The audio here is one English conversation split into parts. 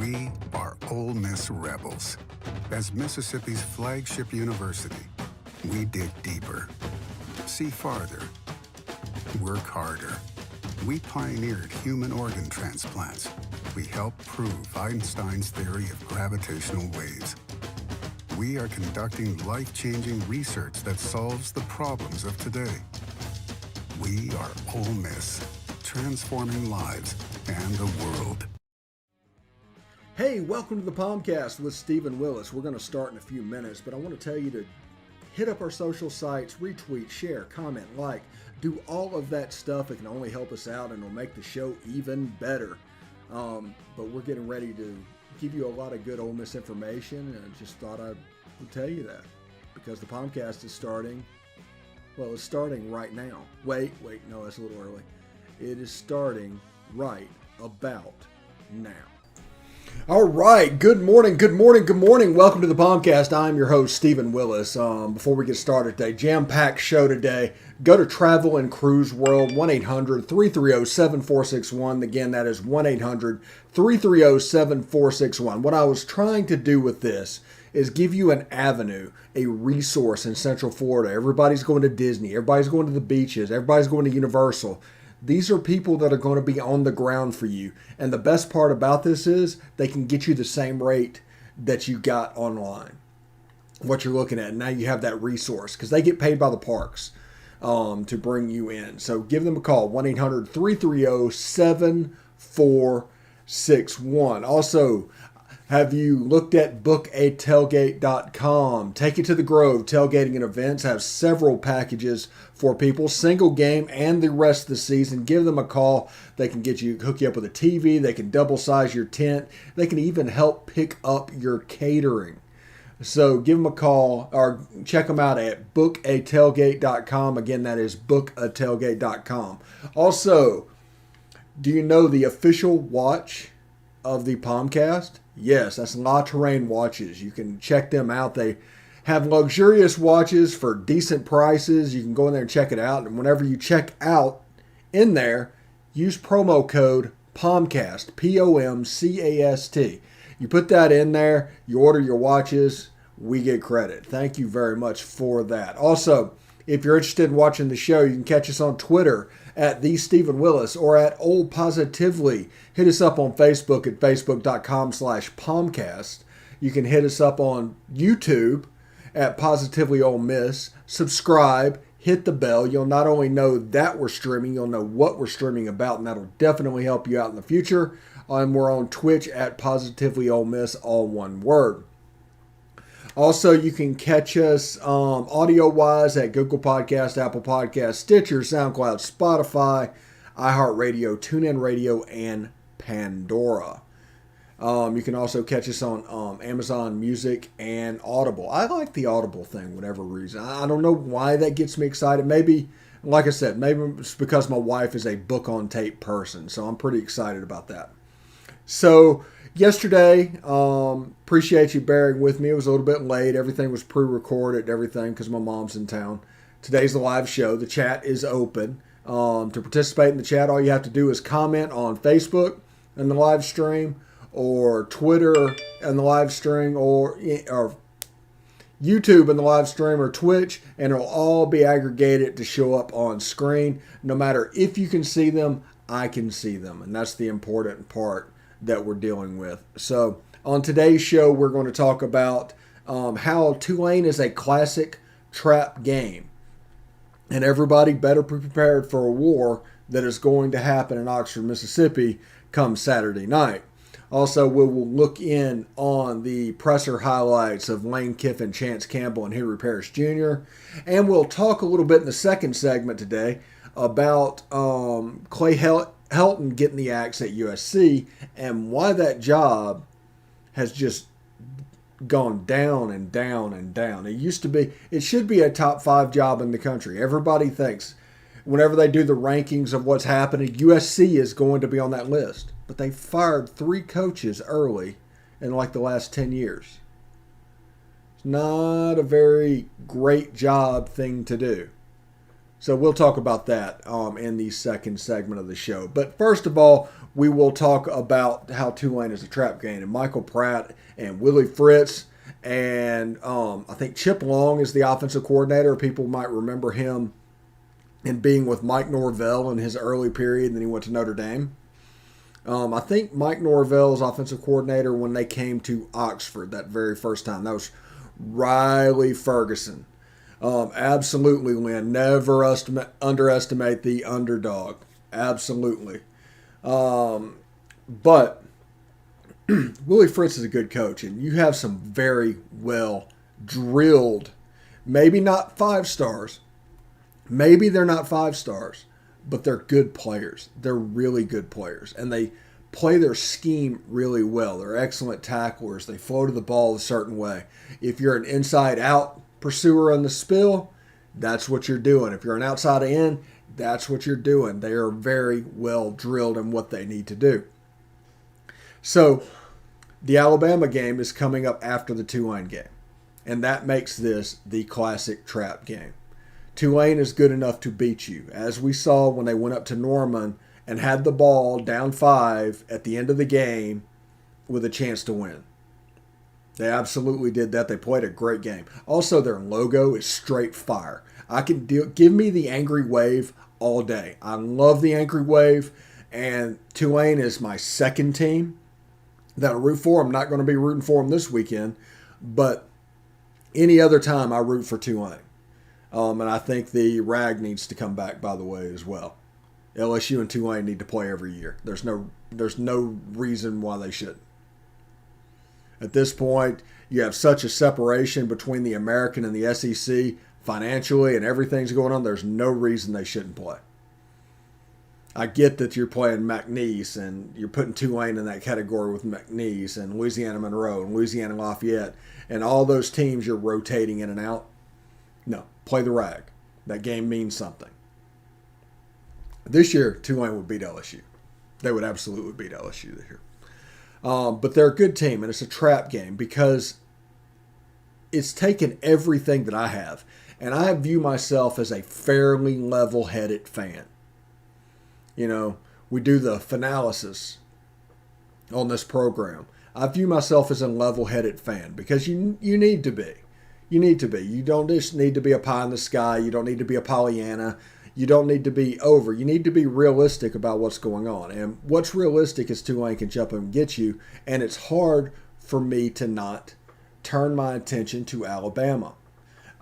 We are Ole Miss Rebels. As Mississippi's flagship university, we dig deeper, see farther, work harder. We pioneered human organ transplants. We helped prove Einstein's theory of gravitational waves. We are conducting life-changing research that solves the problems of today. We are Ole Miss, transforming lives and the world. Hey, welcome to the POMcast with Stephen Willis. We're going to start in a few minutes, but I want to tell you to hit up our social sites, retweet, share, comment, like, do all of that stuff. It can only help us out and it'll make the show even better. But we're getting ready to give you a lot of good Ole Miss information, and I just thought I would tell you that because the POMcast is starting. Well, it's starting right now. Wait, no, that's a little early. It is starting right about now. All right, good morning. Welcome to the POMcast. I'm your host, Stephen Willis. Before we get started today, jam-packed show today. Go to Travel and Cruise World, 1-800-330-7461. Again, that is 1-800-330-7461. What I was trying to do with this is give you an avenue, a resource in Central Florida. Everybody's going to Disney. Everybody's going to the beaches. Everybody's going to Universal. These are people that are going to be on the ground for you. And the best part about this is they can get you the same rate that you got online. What you're looking at. Now you have that resource because they get paid by the parks to bring you in. So give them a call, 1-800-330-7461. Also, have you looked at bookatailgate.com? Take it to the Grove. Tailgating and events have several packages for people, single game and the rest of the season. Give them a call. They can hook you up with a TV. They can double size your tent. They can even help pick up your catering. So give them a call or check them out at bookatailgate.com. Again, that is bookatailgate.com. Also, do you know the official watch of the POMcast? Yes, that's La Terrain watches. You can check them out. They have luxurious watches for decent prices. You can go in there and check it out. And whenever you check out in there, use promo code POMcast, POMcast. You put that in there, you order your watches, we get credit. Thank you very much for that. Also, if you're interested in watching the show, you can catch us on Twitter at The Stephen Willis or at Old Positively. Hit us up on Facebook at facebook.com/POMcast. You can hit us up on YouTube at Positively Ole Miss. Subscribe, hit the bell. You'll not only know that we're streaming, you'll know what we're streaming about, and that'll definitely help you out in the future. And we're on Twitch at Positively Ole Miss, all one word. Also, you can catch us audio-wise at Google Podcast, Apple Podcast, Stitcher, SoundCloud, Spotify, iHeartRadio, TuneIn Radio, and Pandora. You can also catch us on Amazon Music and Audible. I like the Audible thing, whatever reason. I don't know why that gets me excited. Maybe, like I said, maybe it's because my wife is a book-on-tape person, so I'm pretty excited about that. So, yesterday, appreciate you bearing with me. It was a little bit late. Everything was pre-recorded, everything, because my mom's in town. Today's the live show. The chat is open. To participate in the chat, all you have to do is comment on Facebook and the live stream, or Twitter and the live stream, or YouTube and the live stream, or Twitch, and it'll all be aggregated to show up on screen. No matter if you can see them, I can see them, and that's the important part that we're dealing with. So on today's show, we're going to talk about how Tulane is a classic trap game, and everybody better be prepared for a war that is going to happen in Oxford, Mississippi come Saturday night. Also, we will look in on the presser highlights of Lane Kiffin, Chance Campbell, and Henry Parrish Jr. And we'll talk a little bit in the second segment today about Clay Helton getting the axe at USC and why that job has just gone down and down and down. It should be a top 5 job in the country. Everybody thinks whenever they do the rankings of what's happening, USC is going to be on that list. But they fired 3 coaches early in like the last 10 years. It's not a very great job thing to do. So we'll talk about that in the second segment of the show. But first of all, we will talk about how Tulane is a trap game. And Michael Pratt and Willie Fritz and I think Chip Long is the offensive coordinator. People might remember him in being with Mike Norvell in his early period, and then he went to Notre Dame. I think Mike Norvell's offensive coordinator when they came to Oxford that very first time. That was Riley Ferguson. Absolutely, Lynn. Never underestimate the underdog. Absolutely. But Willie Fritz is a good coach, and you have some very well drilled, maybe not 5 stars. Maybe they're not 5 stars, but they're good players. They're really good players, and they play their scheme really well. They're excellent tacklers. They flow to the ball a certain way. If you're an inside-out pursuer on the spill, that's what you're doing. If you're an outside-in, that's what you're doing. They are very well drilled in what they need to do. So the Alabama game is coming up after the Tulane game, and that makes this the classic trap game. Tulane is good enough to beat you, as we saw when they went up to Norman and had the ball down 5 at the end of the game with a chance to win. They absolutely did that. They played a great game. Also, their logo is straight fire. Give me the Angry Wave all day. I love the Angry Wave, and Tulane is my second team that I root for. I'm not going to be rooting for them this weekend, but any other time I root for Tulane. And I think the rag needs to come back, by the way, as well. LSU and Tulane need to play every year. There's no reason why they shouldn't. At this point, you have such a separation between the American and the SEC financially, and everything's going on. There's no reason they shouldn't play. I get that you're playing McNeese, and you're putting Tulane in that category with McNeese and Louisiana Monroe and Louisiana Lafayette, and all those teams you're rotating in and out. No, play the rag. That game means something. This year, Tulane would beat LSU. They would absolutely beat LSU this year. But they're a good team, and it's a trap game because it's taken everything that I have, and I view myself as a fairly level-headed fan. You know, we do the finalysis on this program. I view myself as a level-headed fan because you need to be. You need to be. You don't just need to be a pie in the sky. You don't need to be a Pollyanna. You don't need to be over. You need to be realistic about what's going on. And what's realistic is Tulane can jump up and get you. And it's hard for me to not turn my attention to Alabama.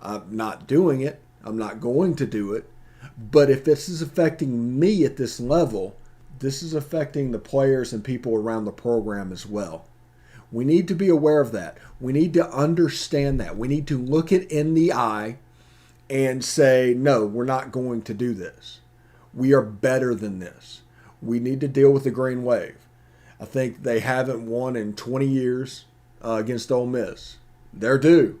I'm not doing it. I'm not going to do it. But if this is affecting me at this level, this is affecting the players and people around the program as well. We need to be aware of that. We need to understand that. We need to look it in the eye and say, no, we're not going to do this. We are better than this. We need to deal with the green wave. I think they haven't won in 20 years against Ole Miss. They're due.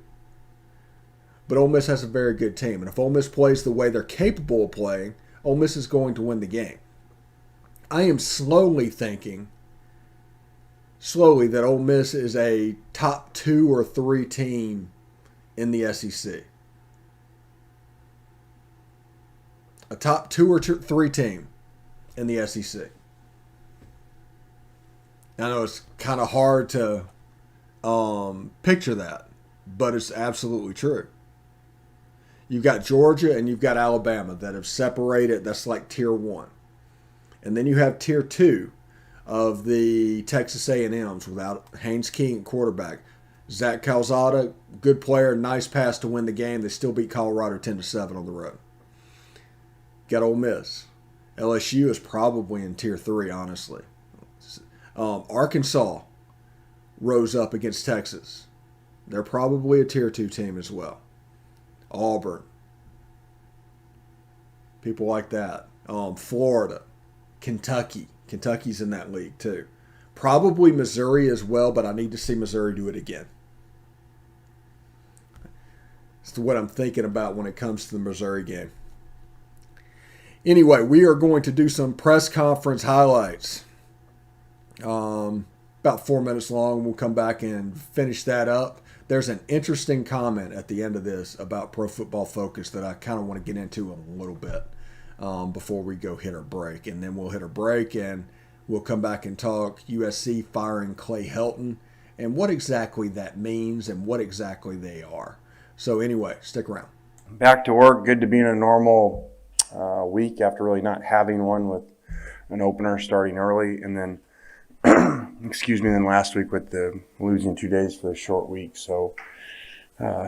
But Ole Miss has a very good team. And if Ole Miss plays the way they're capable of playing, Ole Miss is going to win the game. I am slowly thinking that Ole Miss is a top 2 or 3 team in the SEC. A top 2 or 3 team in the SEC. I know it's kind of hard to picture that, but it's absolutely true. You've got Georgia and you've got Alabama that have separated. That's like tier 1. And then you have tier 2 of the Texas A&Ms without Haynes King quarterback. Zach Calzada, good player, nice pass to win the game. They still beat Colorado 10-7 on the road. Got Ole Miss. LSU is probably in tier 3, honestly. Arkansas rose up against Texas. They're probably a tier 2 team as well. Auburn. People like that. Florida. Kentucky. Kentucky's in that league too. Probably Missouri as well, but I need to see Missouri do it again. It's what I'm thinking about when it comes to the Missouri game. Anyway, we are going to do some press conference highlights. About 4 minutes long. We'll come back and finish that up. There's an interesting comment at the end of this about Pro Football Focus that I kind of want to get into a little bit before we go hit our break. And then we'll hit our break and we'll come back and talk USC firing Clay Helton and what exactly that means and what exactly they are. So anyway, stick around. Back to work. Good to be in a normal week after really not having one with an opener starting early. And then then last week with the losing 2 days for the short week. So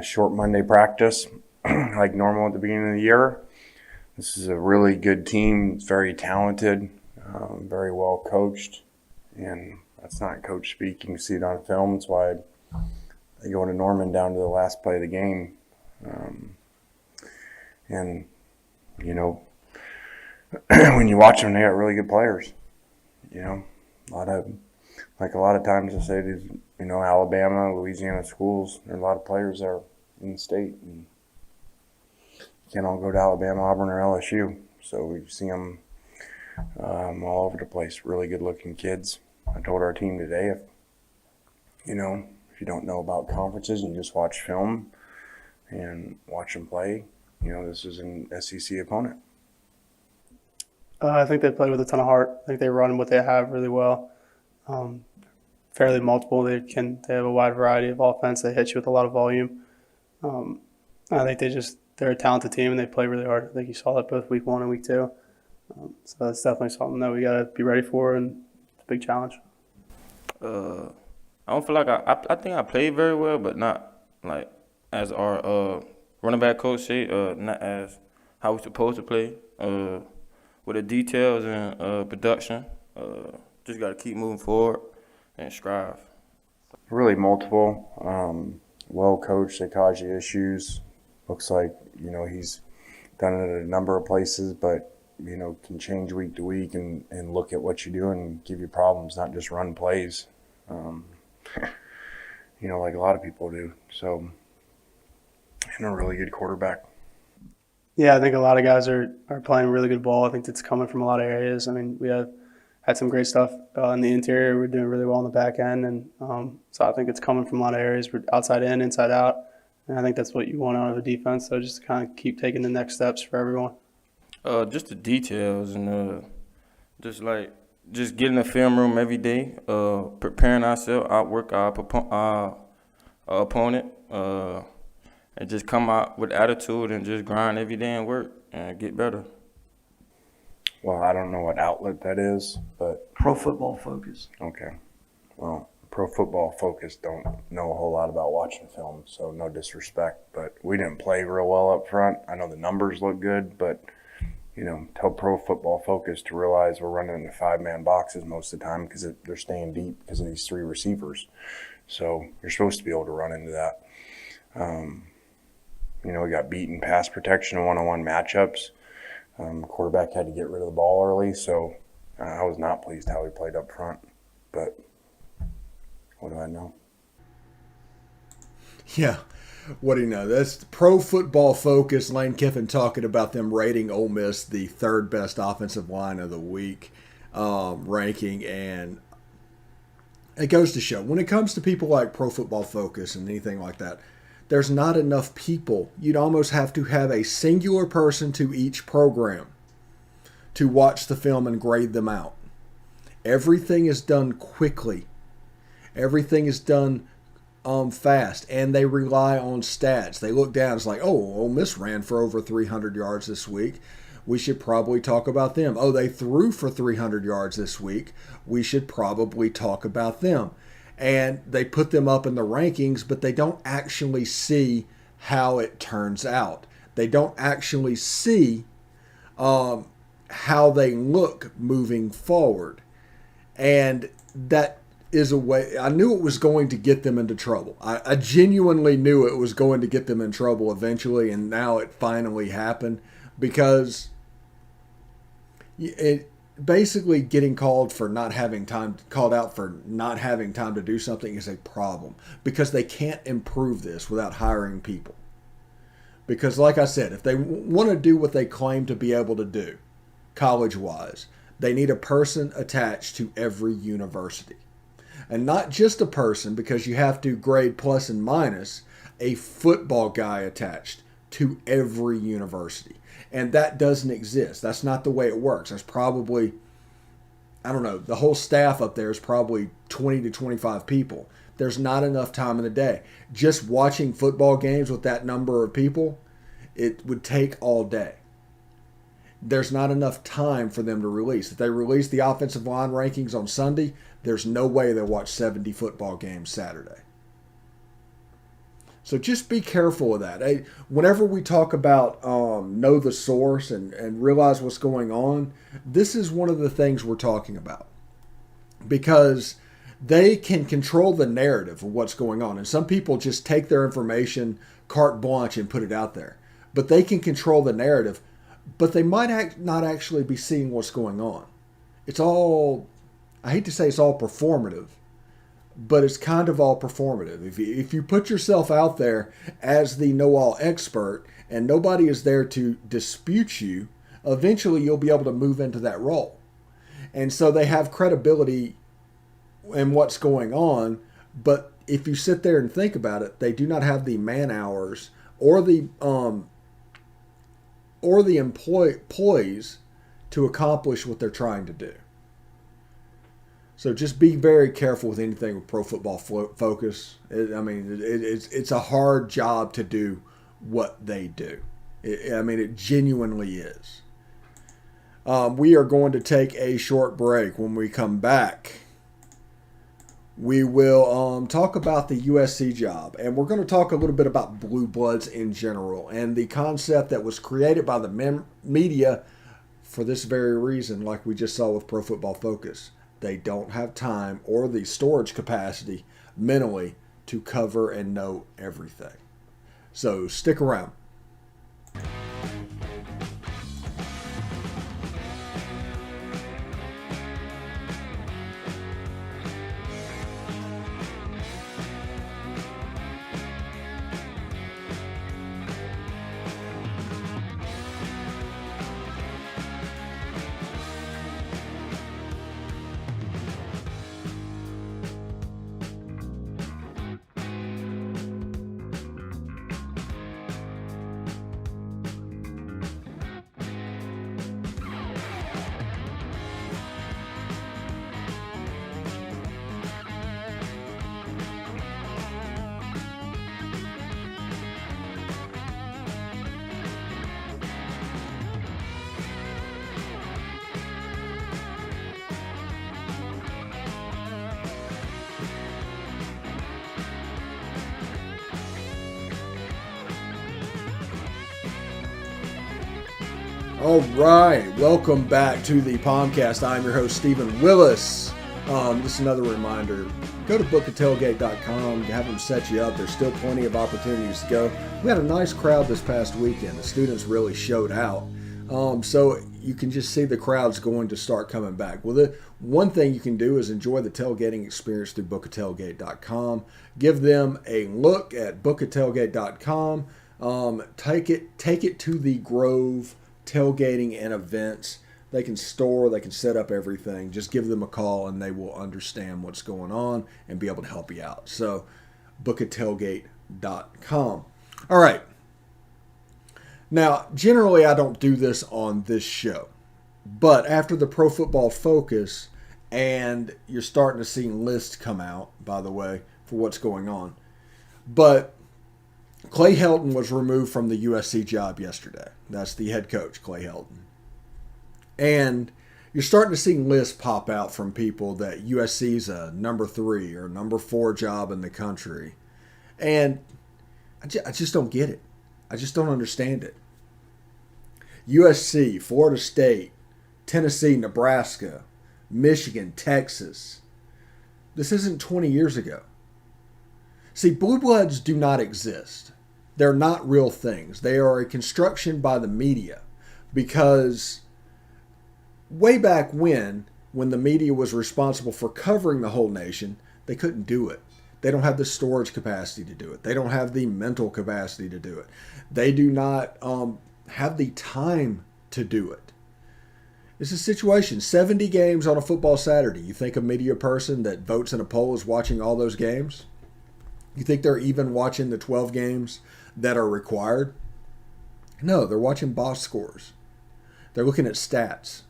short Monday practice like normal at the beginning of the year. This is a really good team. It's very talented, very well coached. And that's not coach speak. You can see it on film. That's why they go into Norman down to the last play of the game. And, you know, when you watch them, they got really good players. You know, a lot of times I say these, you know, Alabama, Louisiana schools, there are a lot of players there in the state. And you can't all go to Alabama, Auburn, or LSU. So we see them all over the place. Really good-looking kids. I told our team today, if you don't know about conferences and you just watch film and watch them play, you know, this is an SEC opponent. I think they play with a ton of heart. I think they run what they have really well. Fairly multiple. They have a wide variety of offense. They hit you with a lot of volume. I think they're a talented team and they play really hard. I think you saw that both week 1 and week 2. So that's definitely something that we got to be ready for, and it's a big challenge. I don't feel like I think I played very well, but not like as our running back coach said, not as how we're supposed to play. With the details and production, just got to keep moving forward and strive. Really multiple, well coached. They cause you issues. Looks like, you know, he's done it at a number of places, but, you know, can change week to week and look at what you do and give you problems, not just run plays, you know, like a lot of people do. So, and a really good quarterback. Yeah, I think a lot of guys are playing really good ball. I think that's coming from a lot of areas. I mean, we have had some great stuff in the interior. We're doing really well on the back end. And so I think it's coming from a lot of areas. We're outside in, inside out. And I think that's what you want out of a defense. So just kind of keep taking the next steps for everyone. Just the details and just getting the film room every day, preparing ourselves, outwork our opponent, and just come out with attitude and just grind every day and work and get better. Well, I don't know what outlet that is, but Pro Football Focus. Okay. Well, Pro Football Focus don't know a whole lot about watching film, so no disrespect. But we didn't play real well up front. I know the numbers look good, but, you know, tell Pro Football Focus to realize we're running into 5-man boxes most of the time because they're staying deep because of these 3 receivers. So you're supposed to be able to run into that. You know, we got beaten pass protection in one-on-one matchups. Quarterback had to get rid of the ball early, so I was not pleased how we played up front. But what do I know? Yeah, what do you know? That's Pro Football Focus. Lane Kiffin talking about them rating Ole Miss the 3rd best offensive line of the week ranking, and it goes to show when it comes to people like Pro Football Focus and anything like that, there's not enough people. You'd almost have to have a singular person to each program to watch the film and grade them out. Everything is done quickly. Everything is done fast, and they rely on stats. They look down, it's like, oh, Ole Miss ran for over 300 yards this week. We should probably talk about them. Oh, they threw for 300 yards this week. We should probably talk about them. And they put them up in the rankings, but they don't actually see how it turns out. They don't actually see how they look moving forward. And that is a way. I knew it was going to get them into trouble. I genuinely knew it was going to get them in trouble eventually, and now it finally happened because it basically getting called out for not having time to do something is a problem because they can't improve this without hiring people. Because like I said, if they want to do what they claim to be able to do college-wise, they need a person attached to every university. And not just a person, because you have to grade plus and minus, a football guy attached to every university. And that doesn't exist. That's not the way it works. There's probably, I don't know, the whole staff up there is probably 20 to 25 people. There's not enough time in the day. Just watching football games with that number of people, it would take all day. There's not enough time for them to release. If they release the offensive line rankings on Sunday, there's no way they'll watch 70 football games Saturday. So just be careful of that. Whenever we talk about know the source and realize what's going on, this is one of the things we're talking about. Because they can control the narrative of what's going on. And some people just take their information carte blanche and put it out there. But they can control the narrative. But they might not actually be seeing what's going on. It's all, I hate to say it's all performative, but it's kind of all performative. If you put yourself out there as the know-all expert and nobody is there to dispute you, eventually you'll be able to move into that role. And so they have credibility in what's going on, but if you sit there and think about it, they do not have the man hours or the employees to accomplish what they're trying to do. So just be very careful with anything with Pro Football Focus. It's a hard job to do what they do. It genuinely is. We are going to take a short break. When we come back, we will talk about the USC job. And we're going to talk a little bit about blue bloods in general and the concept that was created by the media for this very reason, like we just saw with Pro Football Focus. They don't have time or the storage capacity mentally to cover and know everything. So stick around. All right, welcome back to the POMcast. I'm your host, Stephen Willis. Just another reminder, go to bookatailgate.com, have them set you up. There's still plenty of opportunities to go. We had a nice crowd this past weekend. The students really showed out. So you can just see the crowd's going to start coming back. Well, the one thing you can do is enjoy the tailgating experience through bookatailgate.com. Give them a look at bookatailgate.com. Take it to the Grove tailgating and events. They can store, they can set up everything. Just give them a call and they will understand what's going on and be able to help you out. So bookatailgate.com. All right. Now, generally I don't do this on this show, but after the Pro Football Focus, and you're starting to see lists come out, by the way, for what's going on. But Clay Helton was removed from the USC job yesterday. That's the head coach, Clay Helton. And you're starting to see lists pop out from people that USC's a number 3 or number 4 job in the country. And I just don't get it. I just don't understand it. USC, Florida State, Tennessee, Nebraska, Michigan, Texas. This isn't 20 years ago. See, blue bloods do not exist. They're not real things. They are a construction by the media, because way back when the media was responsible for covering the whole nation, they couldn't do it. They don't have the storage capacity to do it. They don't have the mental capacity to do it. They do not have the time to do it. It's a situation. 70 games on a football Saturday. You think a media person that votes in a poll is watching all those games? You think they're even watching the 12 games that are required? No, they're watching box scores. They're looking at stats.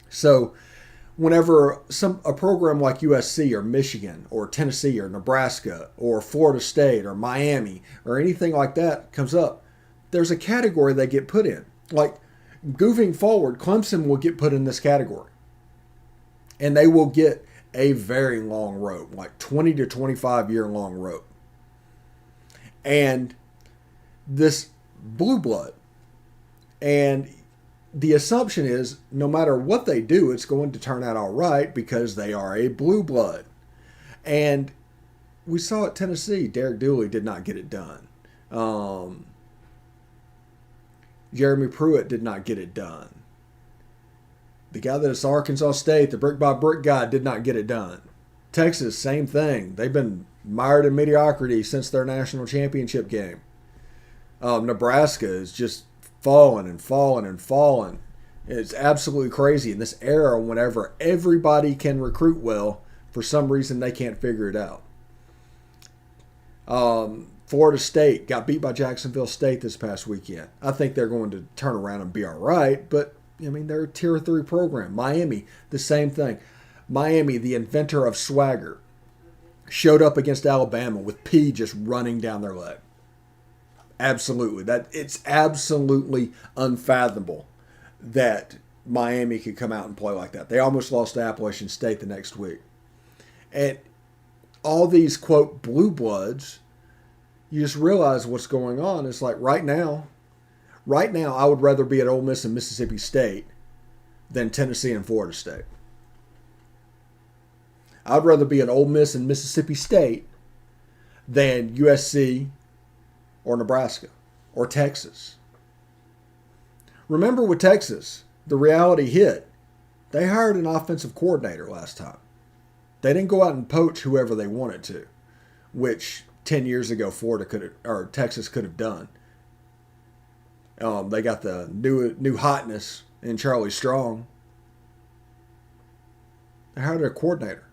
So whenever a program like USC or Michigan or Tennessee or Nebraska or Florida State or Miami or anything like that comes up, there's a category they get put in. Like, moving forward, Clemson will get put in this category. And they will get a very long rope, like 20 to 25 year long rope. And this blue blood. And the assumption is no matter what they do, it's going to turn out all right because they are a blue blood. And we saw at Tennessee, Derek Dooley did not get it done. Jeremy Pruitt did not get it done. The guy that's Arkansas State, the brick-by-brick guy, did not get it done. Texas, same thing. They've been mired in mediocrity since their national championship game. Nebraska is just falling and falling and falling. It's absolutely crazy. In this era, whenever everybody can recruit well, for some reason they can't figure it out. Florida State got beat by Jacksonville State this past weekend. I think they're going to turn around and be all right, but I mean, they're a Tier 3 program. Miami, the same thing. Miami, the inventor of swagger, showed up against Alabama with P just running down their leg. Absolutely. It's absolutely unfathomable that Miami could come out and play like that. They almost lost to Appalachian State the next week. And all these, quote, blue bloods, you just realize what's going on. It's like right now, I would rather be at Ole Miss and Mississippi State than Tennessee and Florida State. I'd rather be at Ole Miss and Mississippi State than USC or Nebraska or Texas. Remember with Texas, the reality hit. They hired an offensive coordinator last time. They didn't go out and poach whoever they wanted to, which 10 years ago Texas could have done. They got the new hotness in Charlie Strong. They hired a coordinator.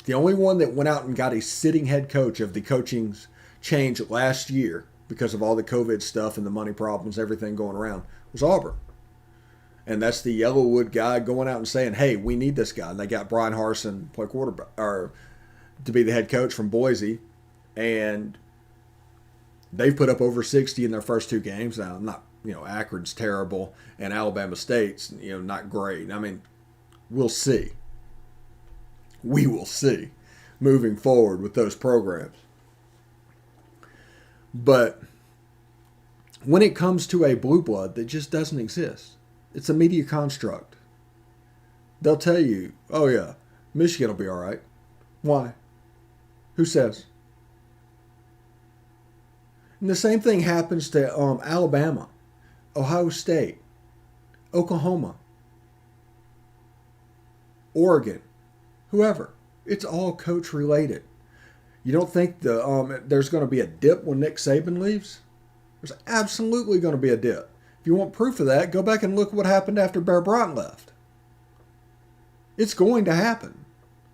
The only one that went out and got a sitting head coach of the coaching's change last year because of all the COVID stuff and the money problems, everything going around, was Auburn. And that's the Yellowwood guy going out and saying, hey, we need this guy. And they got Brian Harsin play quarterback or to be the head coach from Boise. And they've put up over 60 in their first two games. Now, not, Akron's terrible and Alabama State's, not great. I mean, we'll see. We will see moving forward with those programs. But when it comes to a blue blood that just doesn't exist, it's a media construct. They'll tell you, oh yeah, Michigan will be all right. Why? Who says? And the same thing happens to Alabama, Ohio State, Oklahoma, Oregon, whoever. It's all coach related. You don't think there's going to be a dip when Nick Saban leaves? There's absolutely going to be a dip. If you want proof of that, go back and look what happened after Bear Bryant left. It's going to happen.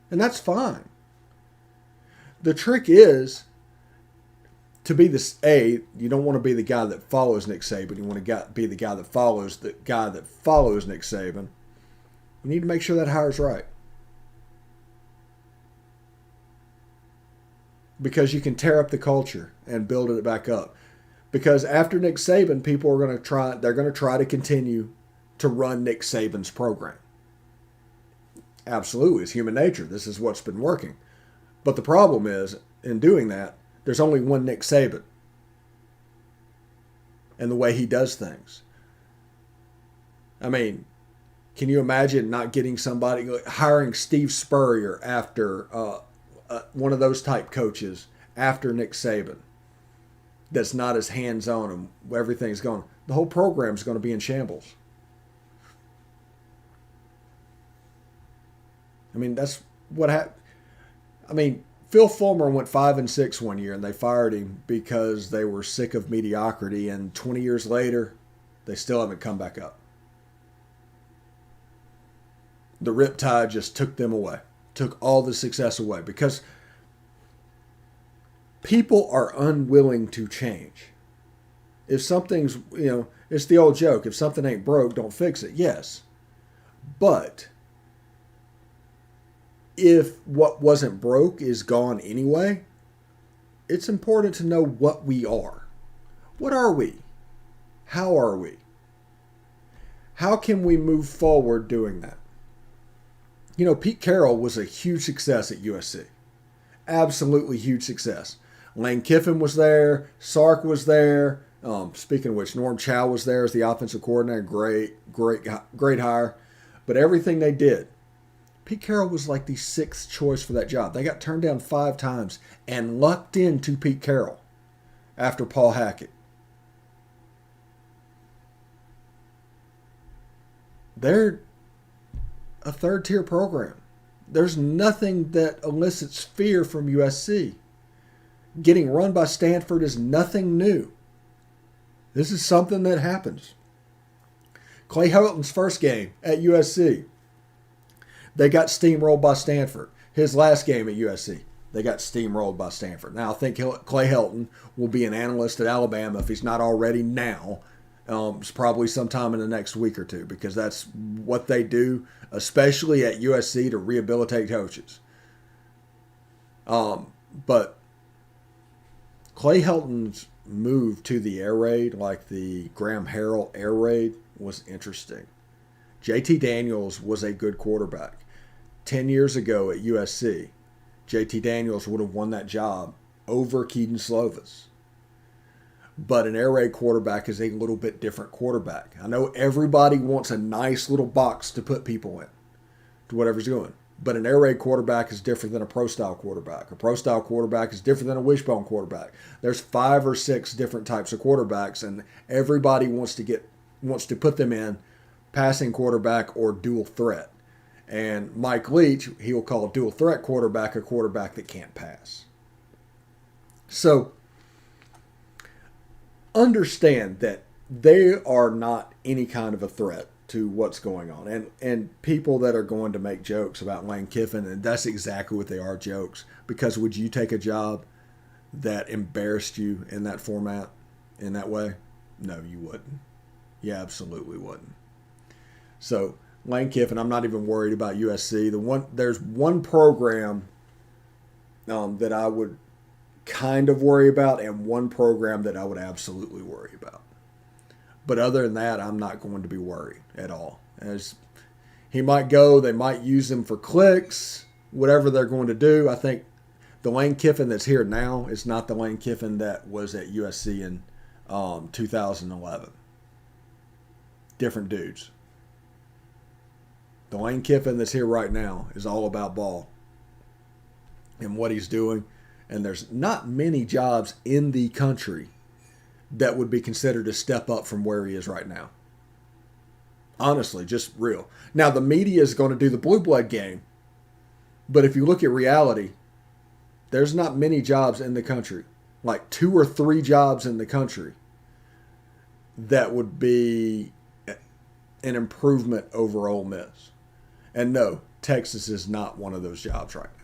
And that's fine. The trick is to be you don't want to be the guy that follows Nick Saban. You want to be the guy that follows Nick Saban. You need to make sure that hire's right. Because you can tear up the culture and build it back up. Because after Nick Saban, people are going to try to continue to run Nick Saban's program. Absolutely, it's human nature. This is what's been working. But the problem is, in doing that, there's only one Nick Saban. And the way he does things. I mean, can you imagine not getting somebody, hiring Steve Spurrier after one of those type coaches after Nick Saban that's not as hands-on and everything's going. The whole program's going to be in shambles. I mean, that's what happened. I mean, Phil Fulmer went 5-6 one year and they fired him because they were sick of mediocrity, and 20 years later, they still haven't come back up. The riptide just took them away, took all the success away, because people are unwilling to change. If something's, it's the old joke, if something ain't broke, don't fix it. Yes. But if what wasn't broke is gone anyway, it's important to know what we are. What are we? How are we? How can we move forward doing that? Pete Carroll was a huge success at USC. Absolutely huge success. Lane Kiffin was there. Sark was there. Speaking of which, Norm Chow was there as the offensive coordinator. Great hire. But everything they did, Pete Carroll was like the 6th choice for that job. They got turned down 5 times and lucked into Pete Carroll after Paul Hackett. They're a 3rd-tier program. There's nothing that elicits fear from USC. Getting run by Stanford is nothing new. This is something that happens. Clay Helton's first game at USC, they got steamrolled by Stanford. His last game at USC, they got steamrolled by Stanford. Now, I think Clay Helton will be an analyst at Alabama if he's not already now. It's probably sometime in the next week or two, because that's what they do, especially at USC, to rehabilitate coaches. But Clay Helton's move to the air raid, like the Graham Harrell air raid, was interesting. JT Daniels was a good quarterback. 10 years ago at USC, JT Daniels would have won that job over Keaton Slovis. But an air raid quarterback is a little bit different quarterback. I know everybody wants a nice little box to put people in, to whatever's going. But an air raid quarterback is different than a pro-style quarterback. A pro-style quarterback is different than a wishbone quarterback. There's 5 or 6 different types of quarterbacks, and everybody wants to put them in passing quarterback or dual threat. And Mike Leach, he'll call a dual threat quarterback a quarterback that can't pass. So understand that they are not any kind of a threat to what's going on. And people that are going to make jokes about Lane Kiffin, and that's exactly what they are, jokes. Because would you take a job that embarrassed you in that format, in that way? No, you wouldn't. You absolutely wouldn't. So Lane Kiffin, I'm not even worried about USC. There's one program that I would kind of worry about, and one program that I would absolutely worry about. But other than that, I'm not going to be worried at all. As he might go, they might use him for clicks, whatever they're going to do. I think the Lane Kiffin that's here now is not the Lane Kiffin that was at USC in 2011. Different dudes. The Lane Kiffin that's here right now is all about ball and what he's doing. And there's not many jobs in the country that would be considered a step up from where he is right now. Honestly, just real. Now, the media is going to do the blue blood game. But if you look at reality, there's not many jobs in the country, like 2 or 3 jobs in the country, that would be an improvement over Ole Miss. And no, Texas is not one of those jobs right now.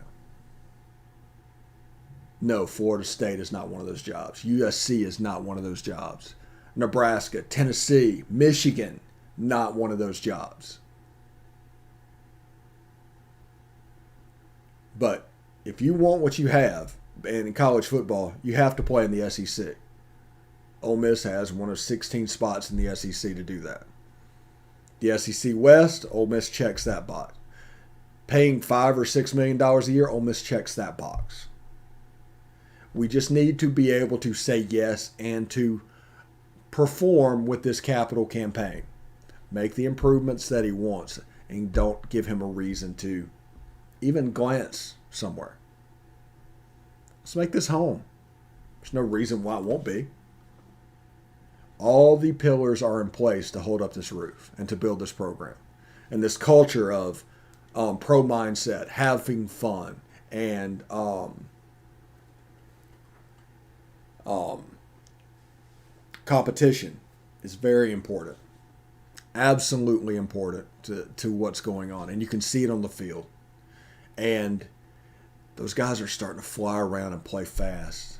No, Florida State is not one of those jobs. USC is not one of those jobs. Nebraska, Tennessee, Michigan, not one of those jobs. But if you want what you have, and in college football, you have to play in the SEC. Ole Miss has one of 16 spots in the SEC to do that. The SEC West, Ole Miss checks that box. Paying $5 or $6 million a year, Ole Miss checks that box. We just need to be able to say yes and to perform with this capital campaign. Make the improvements that he wants, and don't give him a reason to even glance somewhere. Let's make this home. There's no reason why it won't be. All the pillars are in place to hold up this roof and to build this program. And this culture of pro mindset, having fun, and competition is very important. Absolutely important to what's going on. And you can see it on the field. And those guys are starting to fly around and play fast.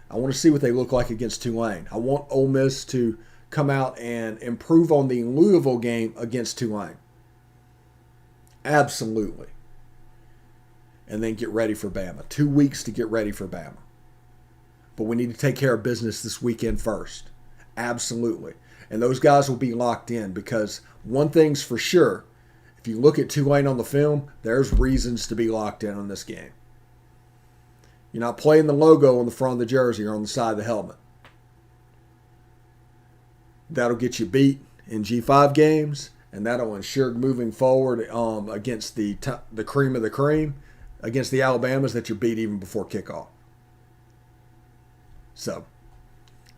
I want to see what they look like against Tulane. I want Ole Miss to come out and improve on the Louisville game against Tulane. Absolutely. And then get ready for Bama. 2 weeks to get ready for Bama. But we need to take care of business this weekend first. Absolutely. And those guys will be locked in because one thing's for sure. If you look at Tulane on the film, there's reasons to be locked in on this game. You're not playing the logo on the front of the jersey or on the side of the helmet. That'll get you beat in G5 games, and that'll ensure moving forward against the cream of the cream, against the Alabamas that you beat even before kickoff. So,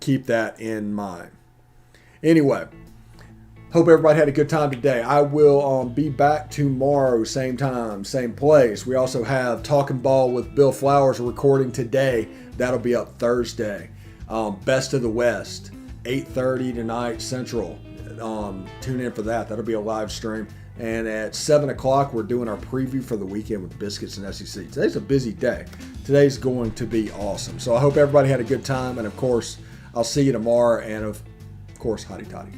keep that in mind. Anyway, hope everybody had a good time today. I will be back tomorrow, same time, same place. We also have Talking Ball with Bill Flowers recording today. That'll be up Thursday. Best of the West, 8:30 tonight Central. Tune in for that. That'll be a live stream. And at 7 o'clock, we're doing our preview for the weekend with Biscuits and SEC. Today's a busy day. Today's going to be awesome. So I hope everybody had a good time. And, of course, I'll see you tomorrow. And, of course, hotty toddy.